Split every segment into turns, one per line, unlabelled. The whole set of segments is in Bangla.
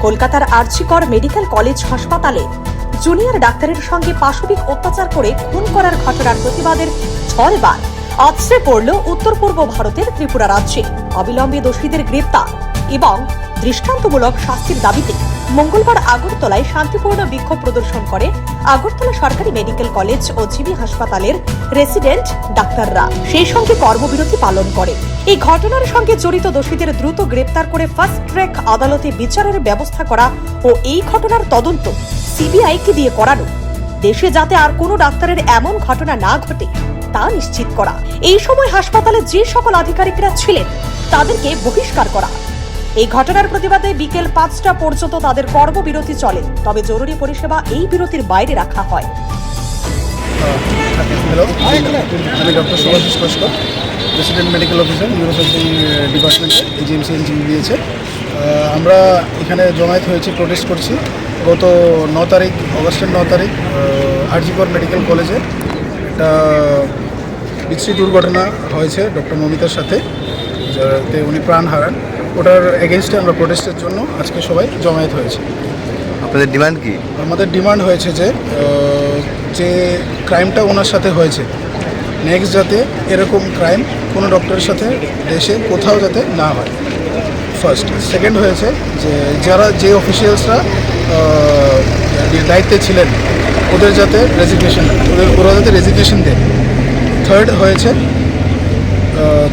কলকাতার আরজিকর মেডিকেল কলেজ হাসপাতালে জুনিয়র ডাক্তারের সঙ্গে পাশবিক অত্যাচার করে খুন করার ঘটনার প্রতিবাদের ঝড় আছড়ে পড়ল উত্তর পূর্ব ভারতের ত্রিপুরা রাজ্যে। অবিলম্বে দোষীদের গ্রেপ্তার এবং দৃষ্টান্তমূলক শাস্তির দাবিতে মঙ্গলবার আগরতলায় শান্তিপূর্ণ বিক্ষোভ প্রদর্শন করে আগরতলা সরকারি মেডিকেল কলেজ ও জিবি হাসপাতালের রেসিডেন্ট ডাক্তাররা, সেই সঙ্গে কর্মবিরতি পালন করে। এই ঘটনার সঙ্গে জড়িত দোষীদের দ্রুত গ্রেপ্তার করে ফাস্ট ট্র্যাক আদালতে বিচারের ব্যবস্থা করা ও এই ঘটনার তদন্ত সিবিআইকে দিয়ে করানো, দেশে যাতে আর কোনো ডাক্তারের এমন ঘটনা না ঘটে তা নিশ্চিত করা। এই সময় হাসপাতালে যে সকল আধিকারিকরা ছিলেন তাদেরকে বহিষ্কার করা। এই ঘটনার প্রতিবাদে বিকেল 5টা পর্যন্ত তাদের কর্মবিরতি চলে, তবে জরুরি পরিষেবা এই বিরতির বাইরে রাখা হয়।
আমি doctor Shubhashis Laskar, president medical officer, neurosurgery ডিপার্টমেন্টে এজিএমসি এনজিবি দিয়েছে। আমরা এখানে জমায়েত হয়েছি, প্রোটেস্ট করছি। গত 9 তারিখ, অগস্টের 9 তারিখ আরজিকর মেডিকেল কলেজে একটা বিশ্রী দুর্ঘটনা হয়েছে ডক্টর মমিতার সাথে, যাতে উনি প্রাণ হারান। ওটার এগেনস্টে আমরা প্রোটেস্টের জন্য আজকে সবাই জমায়েত হয়েছে।
আপনাদের ডিমান্ড কি?
আমাদের ডিমান্ড হয়েছে যে ক্রাইমটা ওনার সাথে হয়েছে, নেক্সট যাতে এরকম ক্রাইম কোনো ডক্টরের সাথে দেশে কোথাও যাতে না হয়, ফার্স্ট। সেকেন্ড হয়েছে যে অফিসিয়ালসরা দায়িত্বে ছিলেন ওদের যাতে ওরা যাতে রেজিগনেশন দেয়। থার্ড হয়েছে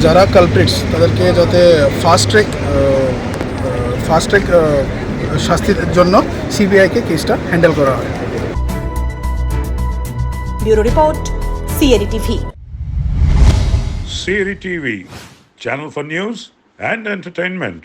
যারা কালপ্রিটস তাদেরকে যাতে ফাস্ট ট্র্যাক শাস্তির জন্য সিবিআইকে কেসটা হ্যান্ডেল করা হয়।
Bureau report, CRI TV.
CRI TV, channel for news and entertainment.